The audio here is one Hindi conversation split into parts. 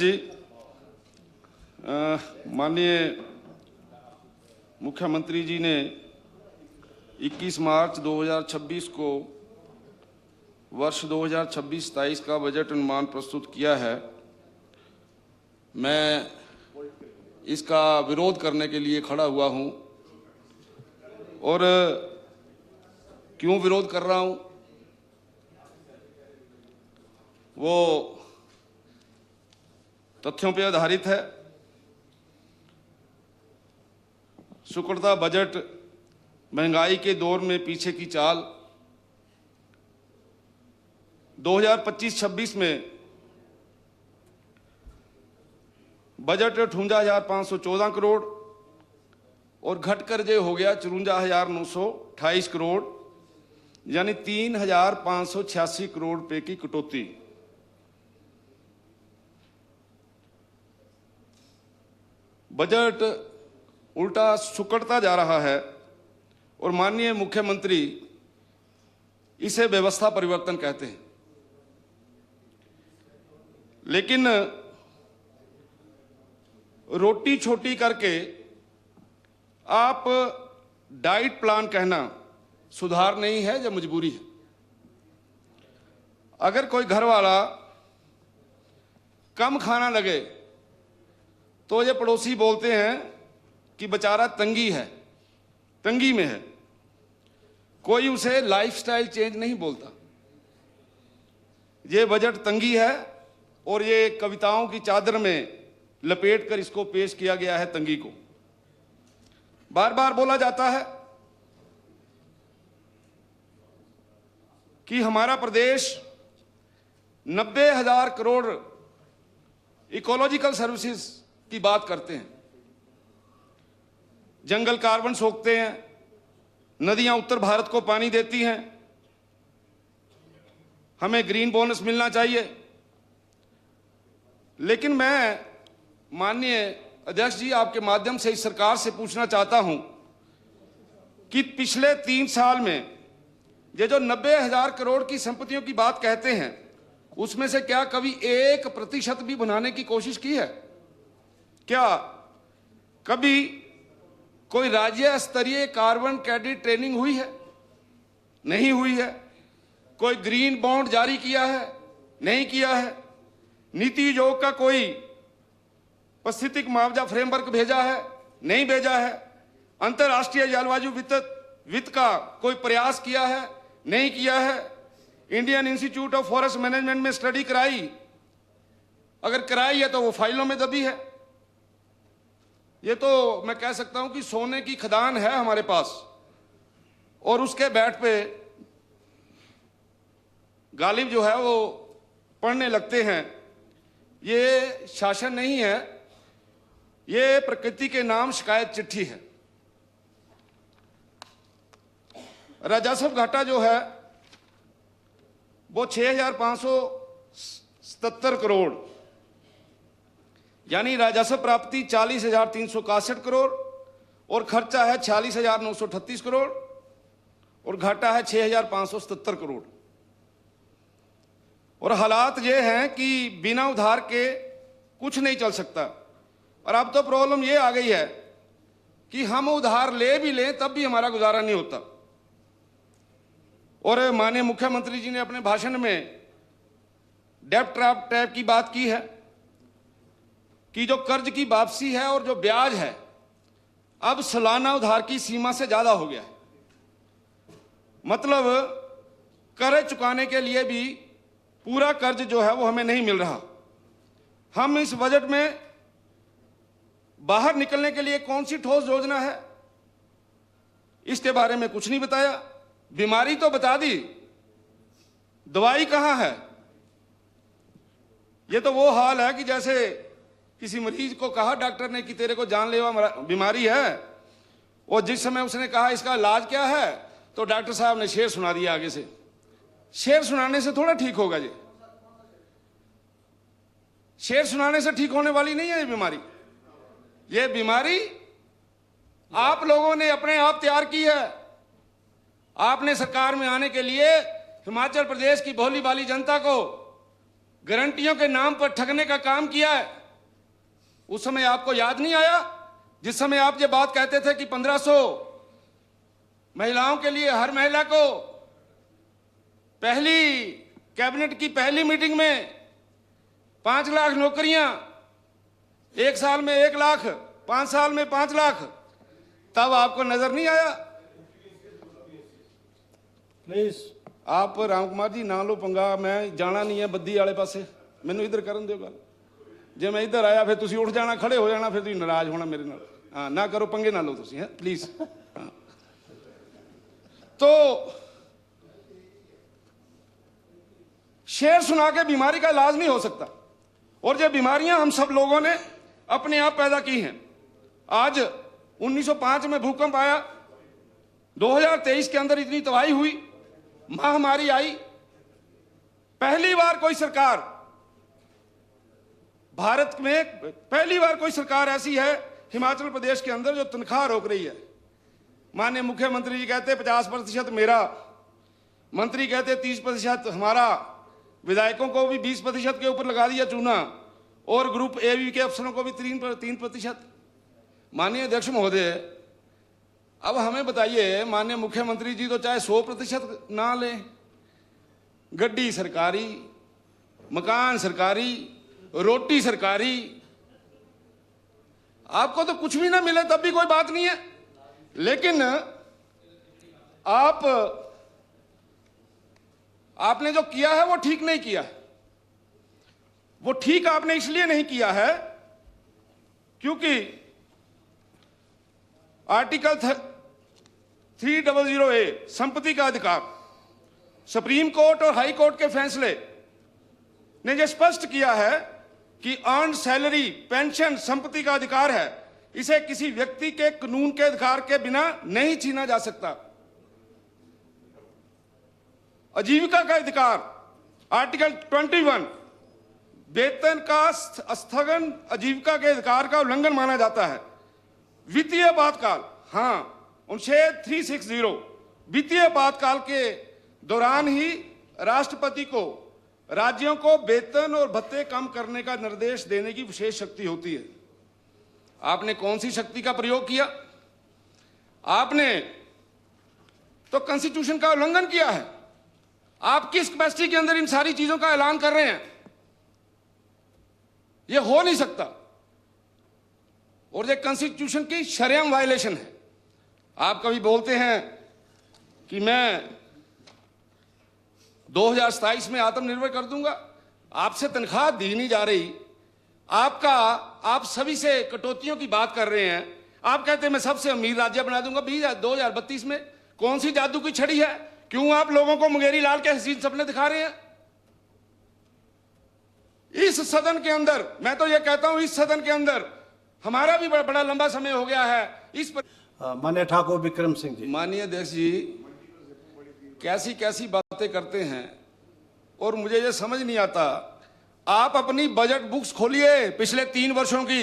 जी, माननीय मुख्यमंत्री जी ने 21 मार्च 2026 को वर्ष 2026-27 का बजट अनुमान प्रस्तुत किया है। मैं इसका विरोध करने के लिए खड़ा हुआ हूं और क्यों विरोध कर रहा हूं वो तथ्यों पर आधारित है। सुकृता बजट महंगाई के दौर में पीछे की चाल। 2025-26 में बजट 58,514 करोड़ और घटकर जो हो गया 54,928 करोड़, यानी 3,586 करोड़ रुपए की कटौती। बजट उल्टा सुकड़ता जा रहा है और माननीय मुख्यमंत्री इसे व्यवस्था परिवर्तन कहते हैं। लेकिन रोटी छोटी करके आप डाइट प्लान कहना सुधार नहीं है या मजबूरी है। अगर कोई घर वाला कम खाना लगे तो ये पड़ोसी बोलते हैं कि बेचारा तंगी में है। कोई उसे लाइफस्टाइल चेंज नहीं बोलता। ये बजट तंगी है और ये कविताओं की चादर में लपेटकर इसको पेश किया गया है। तंगी को बार बार बोला जाता है कि हमारा प्रदेश 90,000 करोड़ इकोलॉजिकल सर्विसेज की बात करते हैं। जंगल कार्बन सोखते हैं, नदियां उत्तर भारत को पानी देती हैं, हमें ग्रीन बोनस मिलना चाहिए। लेकिन मैं माननीय अध्यक्ष जी आपके माध्यम से इस सरकार से पूछना चाहता हूं कि पिछले 3 साल में ये जो 90,000 करोड़ की संपत्तियों की बात कहते हैं उसमें से क्या कभी 1% भी बनाने की कोशिश की है? क्या कभी कोई राज्य स्तरीय कार्बन क्रेडिट ट्रेनिंग हुई है? नहीं हुई है। कोई ग्रीन बॉन्ड जारी किया है? नहीं किया है। नीति आयोग का कोई पारिस्थितिक मुआवजा फ्रेमवर्क भेजा है? नहीं भेजा है। अंतर्राष्ट्रीय जलवायु वित्त का कोई प्रयास किया है? नहीं किया है। Indian institute of forest management में स्टडी कराई? अगर कराई है तो वो फाइलों में दबी है। ये तो मैं कह सकता हूं कि सोने की खदान है हमारे पास और उसके बैठ पे गालिब जो है वो पढ़ने लगते हैं। ये शासन नहीं है, ये प्रकृति के नाम शिकायत चिट्ठी है। राजस्व घाटा जो है वो 6,577 करोड़, यानी राजस्व प्राप्ति 40,361 करोड़ और खर्चा है 46,938 करोड़ और घाटा है 6,577 करोड़। और हालात ये हैं कि बिना उधार के कुछ नहीं चल सकता। और अब तो प्रॉब्लम ये आ गई है कि हम उधार ले भी लें तब भी हमारा गुजारा नहीं होता। और माननीय मुख्यमंत्री जी ने अपने भाषण में डेब्ट ट्रैप की बात की है कि जो कर्ज की वापसी है और जो ब्याज है अब सालाना उधार की सीमा से ज्यादा हो गया है। मतलब कर्ज चुकाने के लिए भी पूरा कर्ज जो है वो हमें नहीं मिल रहा। हम इस बजट में बाहर निकलने के लिए कौन सी ठोस योजना है इसके बारे में कुछ नहीं बताया। बीमारी तो बता दी, दवाई कहां है? ये तो वो हाल है कि जैसे किसी मरीज को कहा डॉक्टर ने कि तेरे को जानलेवा बीमारी है और जिस समय उसने कहा इसका इलाज क्या है तो डॉक्टर साहब ने शेर सुना दिया आगे से। शेर सुनाने से थोड़ा ठीक होगा जी। शेर सुनाने से ठीक होने वाली नहीं है ये बीमारी। ये बीमारी आप लोगों ने अपने आप तैयार की है। आपने सरकार में आने के लिए हिमाचल प्रदेश की भोली भाली जनता को गारंटियों के नाम पर ठगने का काम किया है। उस समय आपको याद नहीं आया जिस समय आप ये बात कहते थे कि 1500 महिलाओं के लिए, हर महिला को पहली कैबिनेट की पहली मीटिंग में 5 लाख नौकरियां, 1 साल में 1 लाख, 5 साल में 5 लाख, तब आपको नजर नहीं आया? प्लीज आप राम कुमार जी ना लो पंगा, मैं जाना नहीं है बद्दी वाले पासे, मैनू इधर करन दिओ गल। जे मैं इधर आया फिर तुसी उठ जाना, खड़े हो जाना, फिर तुसी नाराज होना मेरे नाल। हाँ, ना करो पंगे, ना लो तुसी, हैं प्लीज। हाँ। तो शेर सुना के बीमारी का इलाज नहीं हो सकता, और ये बीमारियां हम सब लोगों ने अपने आप पैदा की हैं। आज 1905 में भूकंप आया, 2023 के अंदर इतनी तबाही हुई, महामारी आई। पहली बार कोई सरकार, भारत में पहली बार कोई सरकार ऐसी है हिमाचल प्रदेश के अंदर जो तनख्वाह रोक रही है। माननीय मुख्यमंत्री जी कहते 50% मेरा, मंत्री कहते 30% हमारा, विधायकों को भी 20% के ऊपर लगा दिया चूना, और ग्रुप ए के अफसरों को भी 3%। माननीय अध्यक्ष महोदय, अब हमें बताइए, माननीय मुख्यमंत्री जी तो चाहे 100% ना लें, गड्डी सरकारी, मकान सरकारी, रोटी सरकारी, आपको तो कुछ भी ना मिले तब भी कोई बात नहीं है, लेकिन आपने जो किया है वो ठीक नहीं किया। वो ठीक आपने इसलिए नहीं किया है क्योंकि आर्टिकल 300A संपत्ति का अधिकार, सुप्रीम कोर्ट और हाई कोर्ट के फैसले ने यह स्पष्ट किया है कि अर्न सैलरी, पेंशन संपत्ति का अधिकार है, इसे किसी व्यक्ति के कानून के अधिकार के बिना नहीं छीना जा सकता। आजीविका का अधिकार, आर्टिकल 21, वेतन का स्थगन आजीविका के अधिकार का उल्लंघन माना जाता है। वित्तीय आपातकाल, हाँ, अनुच्छेद 360, वित्तीय आपातकाल के दौरान ही राष्ट्रपति को राज्यों को वेतन और भत्ते कम करने का निर्देश देने की विशेष शक्ति होती है। आपने कौन सी शक्ति का प्रयोग किया? आपने तो कॉन्स्टिट्यूशन का उल्लंघन किया है। आप किस कैपेसिटी के अंदर इन सारी चीजों का ऐलान कर रहे हैं? यह हो नहीं सकता, और ये कॉन्स्टिट्यूशन की शरेआम वायलेशन है। आप कभी बोलते हैं कि मैं 2027 में आत्मनिर्भर कर दूंगा, आपसे तनख्वाह दी नहीं जा रही, आप सभी से कटौतियों की बात कर रहे हैं। आप कहते हैं मैं सबसे अमीर राज्य बना दूंगा 2032 में। कौन सी जादू की छड़ी है? क्यों आप लोगों को मुंगेरी लाल के हसीन सपने दिखा रहे हैं? इस सदन के अंदर, मैं तो ये कहता हूं, इस सदन के अंदर हमारा भी बड़ा लंबा समय हो गया है इस पर। माननीय ठाकुर विक्रम सिंह जी। माननीय अध्यक्ष जी, कैसी कैसी बातें करते हैं, और मुझे ये समझ नहीं आता। आप अपनी बजट बुक्स खोलिए पिछले 3 वर्षों की,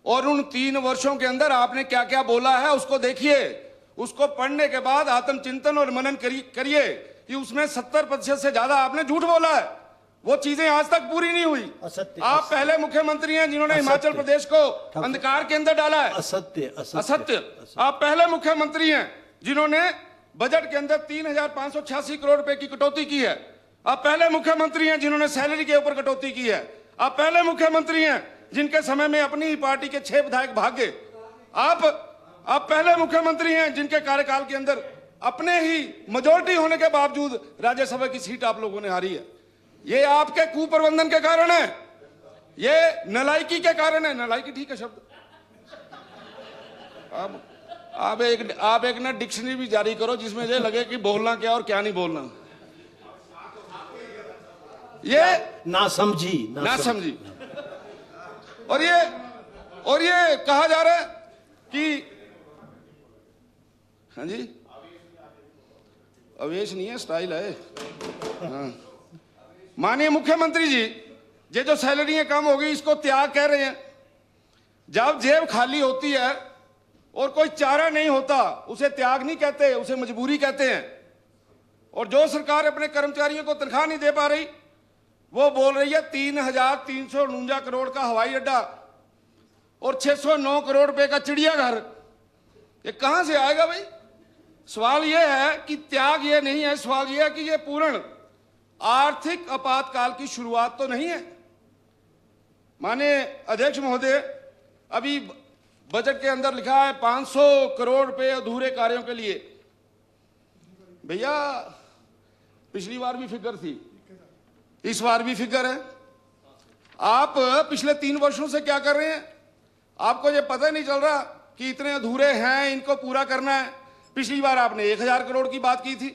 और उन 3 वर्षों के अंदर आपने क्या क्या बोला है उसको देखिए। उसको पढ़ने के बाद आत्मचिंतन और मनन करिए कि उसमें 70% से ज्यादा आपने झूठ बोला है। वो चीजें आज तक पूरी नहीं हुई। आप पहले मुख्यमंत्री हैं जिन्होंने हिमाचल प्रदेश को अंधकार के अंदर डाला है। असत्य। आप पहले मुख्यमंत्री हैं जिन्होंने बजट के अंदर 3,586 करोड़ रुपए की कटौती की है। आप पहले मुख्यमंत्री हैं जिन्होंने सैलरी के ऊपर कटौती की है। आप पहले मुख्यमंत्री हैं जिनके समय में अपनी ही पार्टी के 6 विधायक भाग गए। आप पहले मुख्यमंत्री हैं जिनके कार्यकाल के अंदर अपने ही मेजोरिटी होने के बावजूद राज्यसभा की सीट आप लोगों ने हारी है। ये आपके कुप्रबंधन के कारण है, ये नालायकी के कारण है। नालायकी ठीक है शब्द। आप एक ना डिक्शनरी भी जारी करो जिसमें ये लगे कि बोलना क्या और क्या नहीं बोलना। ये ना समझी। और ये कहा जा रहा है कि, हाँ जी, अवेश नहीं है, स्टाइल है। हाँ। माननीय मुख्यमंत्री जी, ये जो सैलरियां कम होगी इसको त्याग कह रहे हैं। जब जेब खाली होती है और कोई चारा नहीं होता, उसे त्याग नहीं कहते, उसे मजबूरी कहते हैं। और जो सरकार अपने कर्मचारियों को तनख्वाह नहीं दे पा रही, वो बोल रही है 3,349 करोड़ का हवाई अड्डा और 609 करोड़ रुपए का चिड़ियाघर। ये कहां से आएगा भाई? सवाल ये है कि त्याग ये नहीं है, सवाल ये है कि ये पूर्ण आर्थिक आपातकाल की शुरुआत तो नहीं है। माननीय अध्यक्ष महोदय, अभी बजट के अंदर लिखा है 500 करोड़ रुपए अधूरे कार्यों के लिए। भैया पिछली बार भी फिगर थी, इस बार भी फिगर है। आप पिछले 3 वर्षों से क्या कर रहे हैं? आपको ये पता ही नहीं चल रहा कि इतने अधूरे हैं, इनको पूरा करना है। पिछली बार आपने 1,000 करोड़ की बात की थी।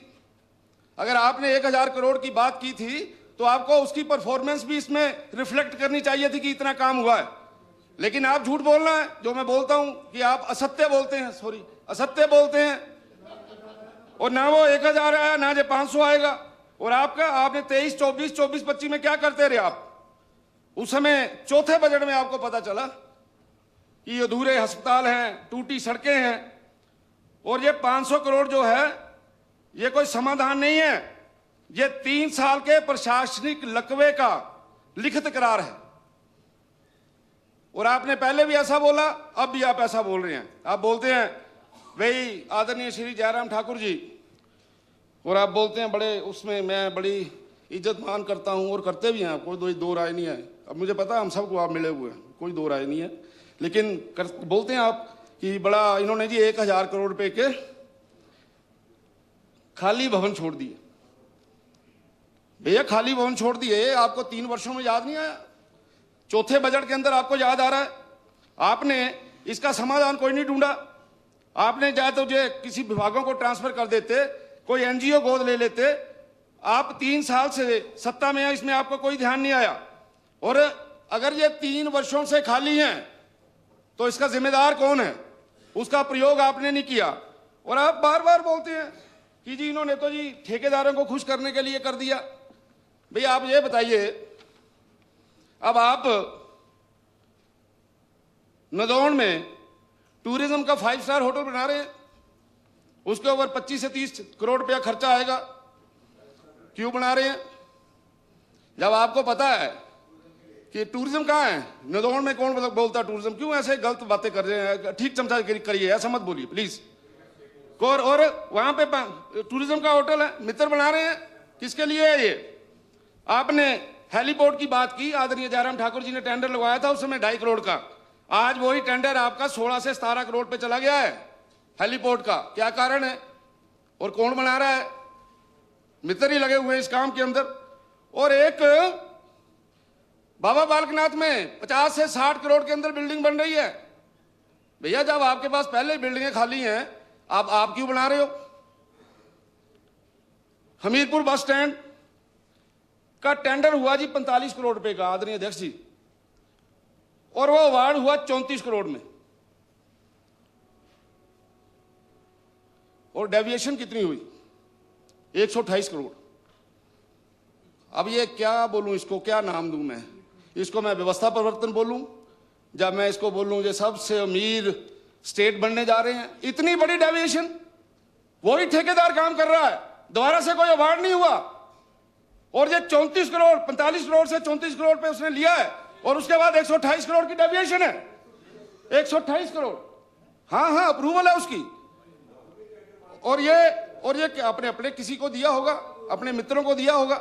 अगर आपने 1,000 करोड़ की बात की थी तो आपको उसकी परफॉर्मेंस भी इसमें रिफ्लेक्ट करनी चाहिए थी कि इतना काम हुआ है। लेकिन आप झूठ बोलना है, जो मैं बोलता हूं कि आप असत्य बोलते हैं, असत्य बोलते हैं। और ना वो 1,000 आया, ना जो 500 आएगा। और आपने 23, 24, 25 में क्या करते रहे आप? उस समय चौथे बजट में आपको पता चला कि अधूरे अस्पताल हैं, टूटी सड़कें हैं। और ये 500 करोड़ जो है ये कोई समाधान नहीं है, ये 3 साल के प्रशासनिक लकवे का लिखित करार है। और आपने पहले भी ऐसा बोला, अब भी आप ऐसा बोल रहे हैं। आप बोलते हैं भाई आदरणीय श्री जयराम ठाकुर जी, और आप बोलते हैं बड़े उसमें मैं बड़ी इज्जत मान करता हूं, और करते भी हैं, कोई दो राय नहीं है। अब मुझे पता है हम सबको आप मिले हुए हैं, कोई दो राय नहीं है। लेकिन बोलते हैं आप कि बड़ा इन्होंने जी 1,000 करोड़ रुपए के खाली भवन छोड़ दिए। भैया खाली भवन छोड़ दिए, आपको 3 वर्षों में याद नहीं आया? चौथे बजट के अंदर आपको याद आ रहा है? आपने इसका समाधान कोई नहीं ढूंढा। आपने चाहे तो जो किसी विभागों को ट्रांसफर कर देते, कोई एनजीओ गोद ले लेते। आप 3 साल से सत्ता में हैं, इसमें आपको कोई ध्यान नहीं आया। और अगर ये 3 वर्षों से खाली हैं तो इसका जिम्मेदार कौन है? उसका प्रयोग आपने नहीं किया। और आप बार बार बोलते हैं कि जी इन्होंने तो जी ठेकेदारों को खुश करने के लिए कर दिया। भाई आप ये बताइए, अब आप नदौन में टूरिज्म का 5 स्टार होटल बना रहे हैं, उसके ऊपर 25 से 30 करोड़ रुपया खर्चा आएगा। क्यों बना रहे हैं? जब आपको पता है कि टूरिज्म कहाँ है, नदौन में कौन बोलता टूरिज्म? क्यों ऐसे गलत बातें कर रहे हैं? ठीक चमचा करिए, ऐसा मत बोलिए प्लीज। और वहां पे टूरिज्म का होटल है, मित्र बना रहे हैं। किसके लिए है ये? आपने हेलीपोर्ट की बात की, आदरणीय जयराम ठाकुर जी ने टेंडर लगवाया था उस समय 2.5 करोड़ का। आज वही टेंडर आपका 16 से 17 करोड़ पे चला गया है हेलीपोर्ट का। क्या कारण है? और कौन बना रहा है? मित्र ही लगे हुए हैं इस काम के अंदर। और एक बाबा बालकनाथ में 50 से 60 करोड़ के अंदर बिल्डिंग बन रही है। भैया जब आपके पास पहले बिल्डिंगें खाली हैं, आप क्यों बना रहे हो? हमीरपुर बस स्टैंड का टेंडर हुआ जी 45 करोड़ रुपए का, आदरणीय अध्यक्ष जी, और वो अवार्ड हुआ 34 करोड़ में। और डेविएशन कितनी हुई? 128 करोड़। अब ये क्या बोलूं, इसको क्या नाम दूं मैं? इसको मैं व्यवस्था परिवर्तन बोलूं? जब मैं इसको बोलूं ये सबसे अमीर स्टेट बनने जा रहे हैं, इतनी बड़ी डेविएशन। वही ठेकेदार काम कर रहा है, दोबारा से कोई अवार्ड नहीं हुआ। और ये 34 करोड़, 45 करोड़ से 34 करोड़ पे उसने लिया है, और उसके बाद 128 करोड़ की डेविएशन है। 128 करोड़, हाँ अप्रूवल है उसकी। और ये अपने किसी को दिया होगा, अपने मित्रों को दिया होगा,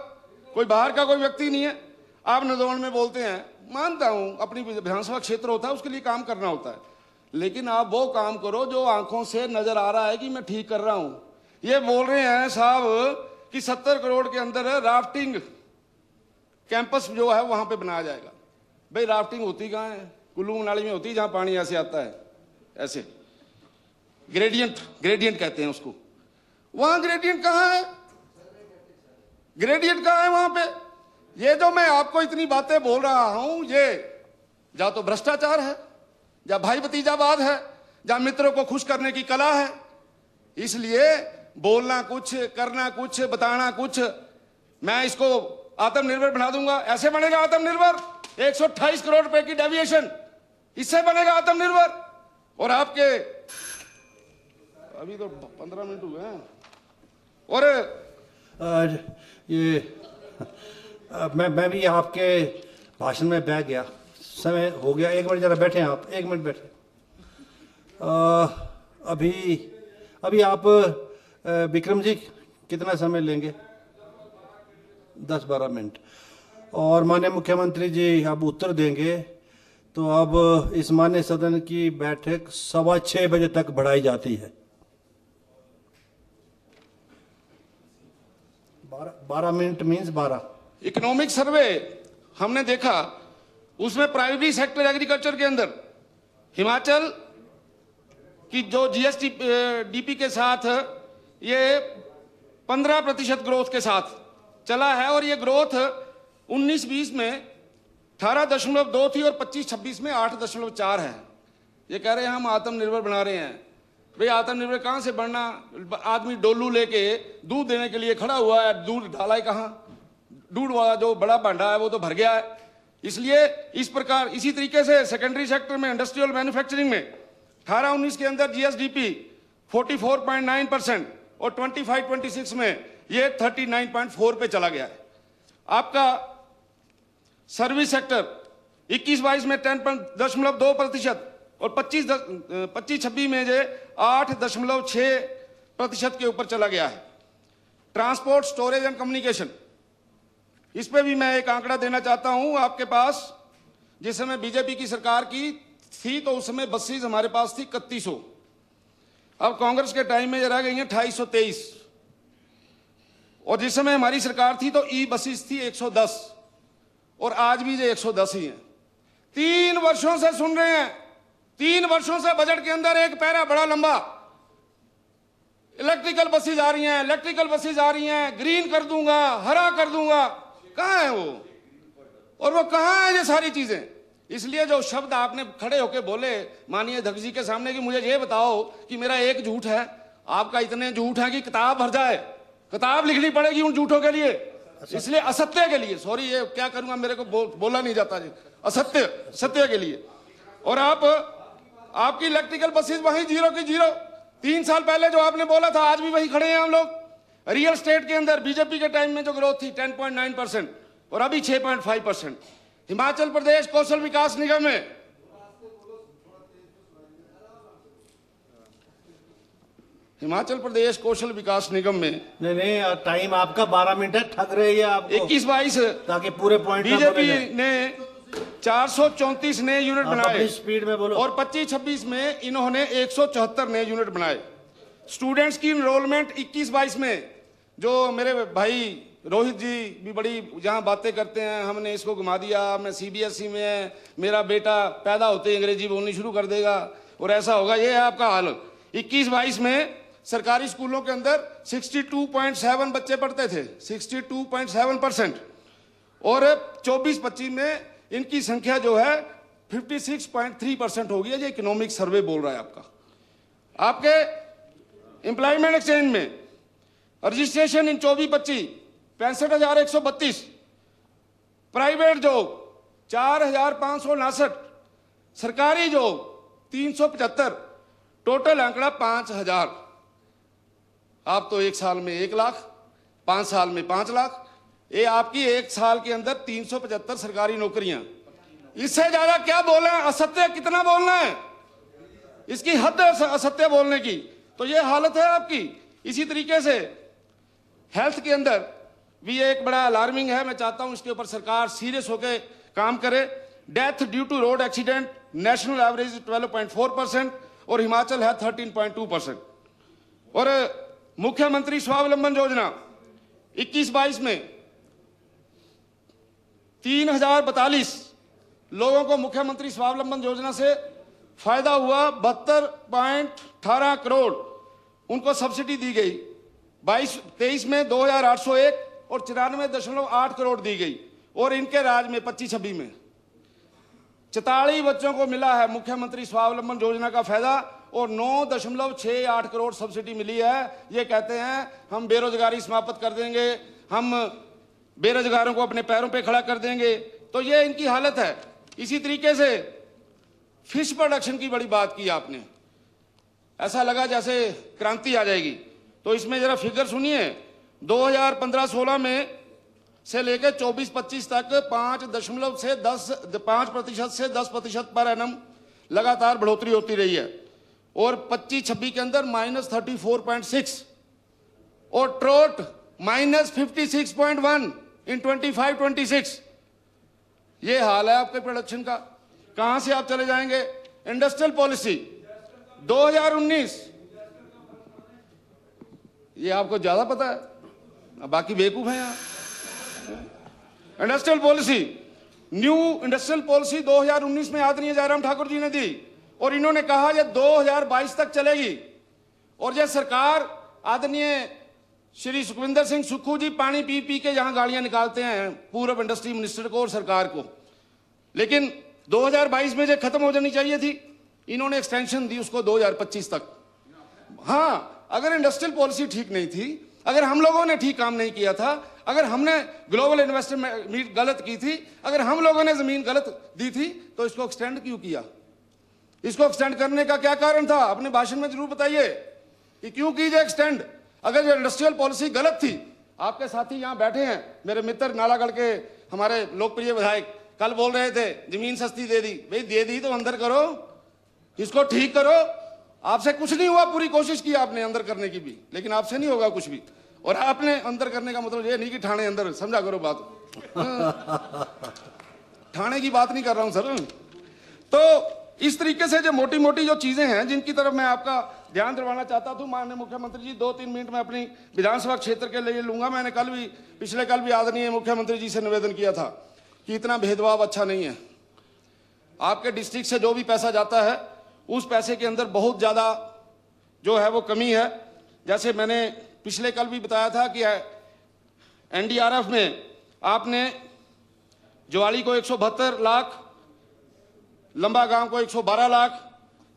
कोई बाहर का कोई व्यक्ति नहीं है। आप नदौन में बोलते हैं, मानता हूं अपनी विधानसभा क्षेत्र होता है, उसके लिए काम करना होता है, लेकिन आप वो काम करो जो आंखों से नजर आ रहा है कि मैं ठीक कर रहा हूं। ये बोल रहे हैं साहब कि 70 करोड़ के अंदर राफ्टिंग कैंपस जो है वहां पे बनाया जाएगा। भाई राफ्टिंग होती कहां है? कुल्लू मनाली में होती है, जहां पानी ऐसे आता है, ऐसे ग्रेडियंट कहते हैं उसको। वहां ग्रेडियंट कहां है? ग्रेडियंट कहां है वहां पे? ये जो मैं आपको इतनी बातें बोल रहा हूं, ये या तो भ्रष्टाचार है, या भाई भतीजावाद है, या मित्रों को खुश करने की कला है। इसलिए बोलना कुछ, करना कुछ, बताना कुछ। मैं इसको आत्मनिर्भर बना दूंगा। ऐसे बनेगा आत्मनिर्भर? 128 करोड़ रुपए की डेविएशन, इससे बनेगा आत्मनिर्भर? और आपके अभी तो 15 मिनट हुए हैं। और आज ये मैं भी आपके भाषण में बह गया, समय हो गया। 1 मिनट जरा बैठे आप, 1 मिनट बैठे। अभी आप विक्रम जी कितना समय लेंगे? 10-12 मिनट। और माननीय मुख्यमंत्री जी अब उत्तर देंगे, तो अब इस माननीय सदन की बैठक 6:15 बजे तक बढ़ाई जाती है। 12 मिनट मीन्स 12। इकोनॉमिक सर्वे हमने देखा, उसमें प्राइमरी सेक्टर एग्रीकल्चर के अंदर हिमाचल की जो जीएसटी डीपी के साथ ये 15% ग्रोथ के साथ चला है, और ये ग्रोथ 19-20 में 18.2 थी और 25-26 में 8.4 है। ये कह रहे हैं हम आत्मनिर्भर बना रहे हैं। भाई आत्मनिर्भर कहां से बनना? आदमी डोलू लेके दूध देने के लिए खड़ा हुआ है, दूध डाला है कहां? दूध वाला जो बड़ा भांडा है वो तो भर गया है। इसलिए इस प्रकार इसी तरीके से सेकेंडरी सेक्टर में इंडस्ट्रियल मैन्युफैक्चरिंग में 18-19 के अंदर जीएसडीपी 44.9% और 25-26 में ये 39.4 पे चला गया है। आपका सर्विस सेक्टर 21-22 में 10.2% और 25-26 में जो 8.6% के ऊपर चला गया है। ट्रांसपोर्ट, स्टोरेज एंड कम्युनिकेशन, इस पे भी मैं एक आंकड़ा देना चाहता हूं आपके पास। जिस समय बीजेपी की सरकार की थी तो उस समय बसेस हमारे पास थी 3100, अब कांग्रेस के टाइम में ये रह गई हैं 2823, और जिस समय हमारी सरकार थी तो ई बसेस थी 110, और आज भी ये 110 ही हैं। 3 वर्षों से सुन रहे हैं, 3 वर्षों से बजट के अंदर एक पैरा बड़ा लंबा, इलेक्ट्रिकल बसेज आ रही हैं, इलेक्ट्रिकल बसेज आ रही हैं, ग्रीन कर दूंगा, हरा कर दूंगा। कहां है वो? और वो कहां है ये सारी चीजें? इसलिए जो शब्द आपने खड़े होके बोले माननीय अध्यक्ष जी के सामने कि मुझे ये बताओ कि मेरा एक झूठ है, आपका इतने झूठ है कि किताब भर जाए, किताब लिखनी पड़ेगी उन झूठों के लिए। इसलिए असत्य के लिए, सॉरी ये क्या करूंगा, मेरे को बोला नहीं जाता जी, असत्य सत्य के लिए। और आपकी इलेक्ट्रिकल बसेस वहीं 0 की 0, 3 साल पहले जो आपने बोला था आज भी वही खड़े हैं हम लोग। रियल स्टेट के अंदर बीजेपी के टाइम में जो ग्रोथ थी 10.9% और अभी 6.5%। हिमाचल प्रदेश कौशल विकास निगम में हिमाचल प्रदेश कौशल विकास निगम में नहीं, टाइम आपका 12 मिनट है, ठग रही है आपको। 21-22 ताकि पूरे पॉइंट बीजेपी ने 434 नए यूनिट बनाए स्पीड में बोलो, और 25-26 में इन्होंने 174 नए यूनिट बनाए। स्टूडेंट्स की इनरोलमेंट 21-22 में, जो मेरे भाई रोहित जी भी बड़ी जहां बातें करते हैं, हमने इसको घुमा दिया, मैं सीबीएसई में है, मेरा बेटा पैदा होते ही अंग्रेजी बोलनी शुरू कर देगा और ऐसा होगा, ये है आपका हाल। 21-22 में सरकारी स्कूलों के अंदर 62.7 बच्चे पढ़ते थे, 62.7%, और 24-25 में इनकी संख्या जो है 56.3% हो गई है। ये इकोनॉमिक सर्वे बोल रहा है आपका। आपके एम्प्लॉयमेंट एक्सचेंज में रजिस्ट्रेशन इन 24-25 65,132, प्राइवेट जॉब 4,559, सरकारी जॉब 375, टोटल आंकड़ा 5,000। आप तो 1 साल में 1 लाख, 5 साल में 5 लाख, ये आपकी 1 साल के अंदर 375 सरकारी नौकरियां। इससे ज्यादा क्या बोलना है? असत्य कितना बोलना है? इसकी हद है असत्य बोलने की। तो ये हालत है आपकी। इसी तरीके से हेल्थ के अंदर भी एक बड़ा अलार्मिंग है। मैं चाहता हूं इसके ऊपर सरकार सीरियस होकर काम करे। Death due to road accident national average 12.4% और हिमाचल है 13.2%। और मुख्यमंत्री स्वावलंबन योजना 21-22 में 3,042 लोगों को मुख्यमंत्री स्वावलंबन योजना से फायदा हुआ। 72.18 करोड़ उनको सब्सिडी दी गई। 22-23 में 2,801 और 94.8 करोड़ दी गई। और इनके राज में 25-26 में 44 बच्चों को मिला है मुख्यमंत्री स्वावलंबन योजना का फायदा और 9.68 करोड़ सब्सिडी मिली है। ये कहते हैं हम बेरोजगारी समाप्त कर देंगे, हम बेरोजगारों को अपने पैरों पे खड़ा कर देंगे। तो ये इनकी हालत है। इसी तरीके से फिश प्रोडक्शन की बड़ी बात की आपने, ऐसा लगा जैसे क्रांति आ जाएगी। तो इसमें जरा फिगर सुनिए, 2015-16 में से लेकर 24-25 तक 5% से 10% पर एनम लगातार बढ़ोतरी होती रही है। और 25-26 के अंदर -34.6 और ट्रोट -56.1 इन 25-26। ये हाल है आपके प्रोडक्शन का। कहां से आप चले जाएंगे? इंडस्ट्रियल पॉलिसी 2019, ये आपको ज्यादा पता है, बाकी बेवकूफ है यहाँ। Industrial policy, new industrial policy 2019 में आदरणीय जयराम ठाकुर जी ने दी और इन्होंने कहा ये 2022 तक चलेगी। और ये सरकार आदरणीय श्री सुखविंदर सिंह सुक्खू जी पानी पी पी के यहां गालियां निकालते हैं पूर्व इंडस्ट्री मिनिस्टर को और सरकार को, लेकिन 2022 में जो खत्म हो जानी चाहिए थी, इन्होंने एक्सटेंशन दी उसको 2025 तक। हाँ, अगर इंडस्ट्रियल पॉलिसी ठीक नहीं थी, अगर हम लोगों ने ठीक काम नहीं किया था, अगर हमने ग्लोबल इन्वेस्टर मीट गलत की थी, अगर हम लोगों ने जमीन गलत दी थी, तो इसको एक्सटेंड क्यों किया? इसको एक्सटेंड करने का क्या कारण था? अपने भाषण में जरूर बताइए कि क्यों कीजिए एक्सटेंड। अगर ये इंडस्ट्रियल पॉलिसी गलत थी, आपके साथी यहां बैठे हैं, मेरे मित्र नालागढ़ के हमारे लोकप्रिय विधायक कल बोल रहे थे जमीन सस्ती दे दी। भाई दे दी तो अंदर करो, इसको ठीक करो। आपसे कुछ नहीं हुआ, पूरी कोशिश की आपने अंदर करने की भी, लेकिन आपसे नहीं होगा कुछ भी। और आपने अंदर करने का मतलब ये नहीं कि ठाणे अंदर, समझा करो बात। ठाणे की बात नहीं कर रहा हूं सर। तो इस तरीके से जो मोटी मोटी जो चीजें हैं जिनकी तरफ मैं आपका ध्यान दिलवाना चाहता था, माननीय मुख्यमंत्री जी 2-3 मिनट में अपनी विधानसभा क्षेत्र के लिए लूंगा। मैंने पिछले कल भी आदरणीय मुख्यमंत्री जी से निवेदन किया था कि इतना भेदभाव अच्छा नहीं है। आपके डिस्ट्रिक्ट से जो भी पैसा जाता है उस पैसे के अंदर बहुत ज्यादा जो है वो कमी है। जैसे मैंने पिछले कल भी बताया था कि एनडीआरएफ में आपने ज्वाली को 172 लाख, लंबा गांव को 112 लाख,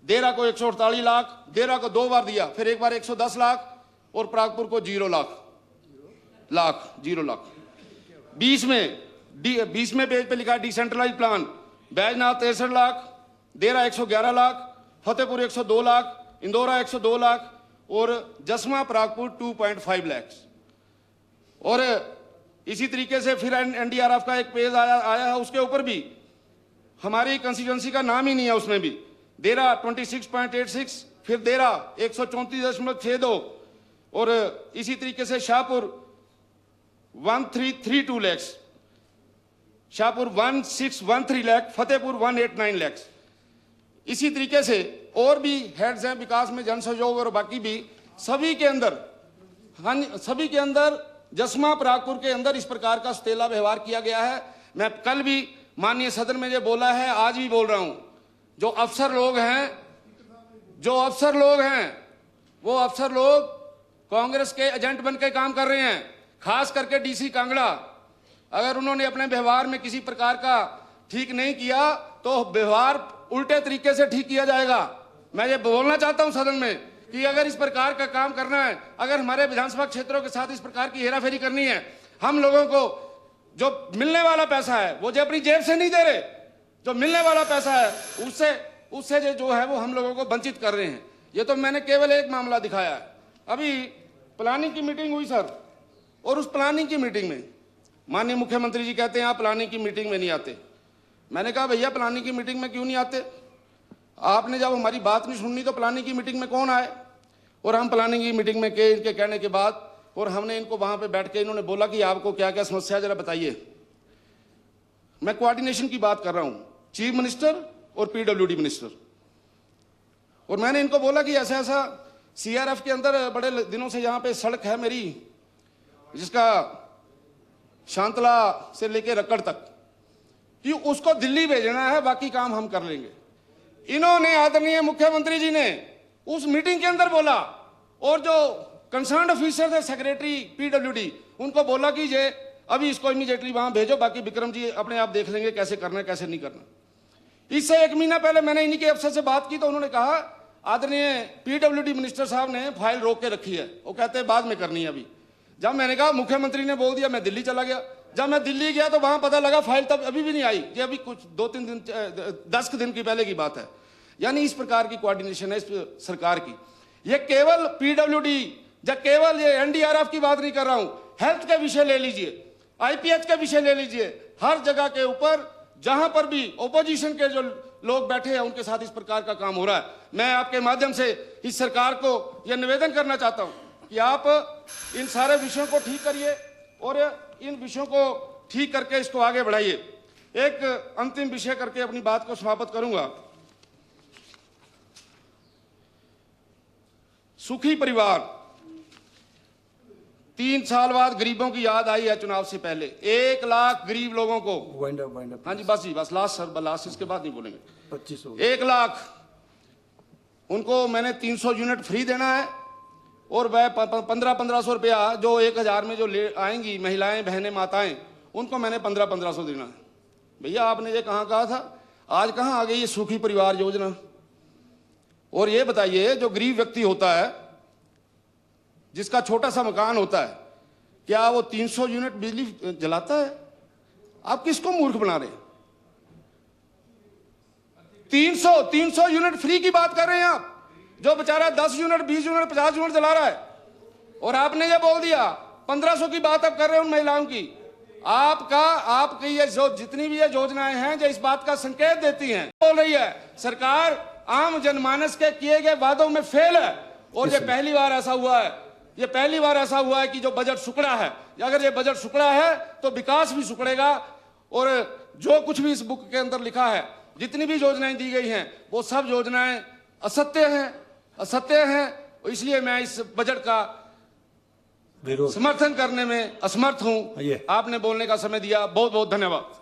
देरा को 148 लाख, देरा को 2 बार दिया, फिर एक बार 110 लाख और प्रागपुर को 0 लाख। 20 में पेज पे लिखा डिसेंट्रलाइज प्लान, बैजनाथ 63 लाख, देरा 111 लाख, फतेहपुर 102 लाख, इंदौरा 102 लाख और जसमा प्रागपुर 2.5 लाख। और इसी तरीके से फिर एनडीआरएफ का एक पेज आया है, उसके ऊपर भी हमारी कंस्टिट्यूंसी का नाम ही नहीं है, उसमें भी देरा 26.86, फिर देरा 134.62 और इसी तरीके से शाहपुर 1332 लाख, शाहपुर 1613 लाख, फतेहपुर 189 लाख। इसी तरीके से और भी हेड्स हैं विकास में, जन सहयोग और बाकी भी, सभी के अंदर जसमा प्रागपुर के अंदर इस प्रकार का सतेला व्यवहार किया गया है। मैं कल भी माननीय सदन में ये बोला है, आज भी बोल रहा हूं, जो अफसर लोग हैं वो अफसर लोग कांग्रेस के एजेंट बन के काम कर रहे हैं। खास करके डीसी कांगड़ा, अगर उन्होंने अपने व्यवहार में किसी प्रकार का ठीक नहीं किया तो व्यवहार उल्टे तरीके से ठीक किया जाएगा। मैं ये बोलना चाहता हूं सदन में कि अगर इस प्रकार का काम करना है, अगर हमारे विधानसभा क्षेत्रों के साथ इस प्रकार की हेराफेरी करनी है, हम लोगों को जो मिलने वाला पैसा है वो जो अपनी जेब से नहीं दे रहे, जो मिलने वाला पैसा है उससे जो है वो हम लोगों को वंचित कर रहे हैं। ये तो मैंने केवल एक मामला दिखाया है। अभी प्लानिंग की मीटिंग हुई सर, और उस प्लानिंग की मीटिंग में माननीय मुख्यमंत्री जी कहते हैं आप प्लानिंग की मीटिंग में नहीं आते। मैंने कहा भैया प्लानिंग की मीटिंग में क्यों नहीं आते? आपने जब हमारी बात नहीं सुननी तो प्लानिंग की मीटिंग में कौन आए? और हम प्लानिंग की मीटिंग में इनके कहने के बाद, और हमने इनको वहां पे बैठ के इन्होंने बोला कि आपको क्या क्या समस्या जरा बताइए। मैं कोऑर्डिनेशन की बात कर रहा हूं, चीफ मिनिस्टर और पीडब्ल्यूडी मिनिस्टर। और मैंने इनको बोला कि ऐसा ऐसा सीआरएफ के अंदर बड़े दिनों से यहां पे सड़क है मेरी, जिसका शांतला से लेकर रक्कड़ तक, कि उसको दिल्ली भेजना है, बाकी काम हम कर लेंगे। इन्होंने आदरणीय मुख्यमंत्री जी ने उस मीटिंग के अंदर बोला, और जो कंसर्न ऑफिसर थे सेक्रेटरी पीडब्ल्यूडी, उनको बोला कि ये अभी इसको इमीडिएटली वहां भेजो, बाकी विक्रम जी अपने आप देख लेंगे कैसे करना है कैसे नहीं करना। इससे 1 महीना पहले मैंने इन्हीं के अफसर से बात की तो उन्होंने कहा आदरणीय पीडब्ल्यूडी मिनिस्टर साहब ने फाइल रोक के रखी है, वो कहते हैं बाद में करनी है अभी। जब मैंने कहा मुख्यमंत्री ने बोल दिया, मैं दिल्ली चला गया। जब मैं दिल्ली गया तो वहां पता लगा फाइल तब अभी भी नहीं आई, ये अभी कुछ 2-3 दिन 10 दिन की पहले की बात है। यानी इस प्रकार की कोऑर्डिनेशन है इस सरकार की। ये केवल पीडब्ल्यूडी या केवल ये एनडीआरएफ की बात नहीं कर रहा हूं, हेल्थ के विषय ले लीजिए। आईपीएच का विषय ले लीजिए, हर जगह के ऊपर जहां पर भी ओपोजिशन के जो लोग बैठे हैं उनके साथ इस प्रकार का काम हो रहा है। मैं आपके माध्यम से इस सरकार को यह निवेदन करना चाहता हूं कि आप इन सारे विषयों को ठीक करिए और इन विषयों को ठीक करके इसको आगे बढ़ाइए। एक अंतिम विषय करके अपनी बात को समाप्त करूंगा। सुखी परिवार, 3 साल बाद गरीबों की याद आई है चुनाव से पहले। 1 लाख गरीब लोगों को, वाइंड अप हाँ जी बस लास्ट सर, लास्ट, इसके बाद नहीं बोलेंगे। 25 हो 1 लाख उनको मैंने 300 यूनिट फ्री देना है और वह 1500 रुपया जो 1000 में जो ले आएंगी महिलाएं, बहनें, माताएं, उनको मैंने 1500 देना है। भैया आपने ये कहाँ कहा था, आज कहाँ आ गई ये सुखी परिवार योजना? और ये बताइए, जो गरीब व्यक्ति होता है जिसका छोटा सा मकान होता है, क्या वो 300 यूनिट बिजली जलाता है? आप किसको मूर्ख बना रहे हैं? 300 यूनिट फ्री की बात कर रहे हैं आप, जो बेचारा 10 यूनिट, 20 यूनिट, 50 यूनिट जला रहा है, और आपने ये बोल दिया 1500 की बात आप कर रहे हैं उन महिलाओं की। आपकी ये जो जितनी भी ये योजनाएं हैं जो इस बात का संकेत देती हैं, बोल रही है सरकार आम जनमानस के किए गए वादों में फेल है। और ये पहली बार ऐसा हुआ है, ये पहली बार ऐसा हुआ है कि जो बजट सुकड़ा है, अगर ये बजट सुकड़ा है तो विकास भी सुकड़ेगा। और जो कुछ भी इस बुक के अंदर लिखा है, जितनी भी योजनाएं दी गई हैं, वो सब योजनाएं असत्य हैं। इसलिए मैं इस बजट का विरोध समर्थन करने में असमर्थ हूं। आपने बोलने का समय दिया, बहुत बहुत धन्यवाद।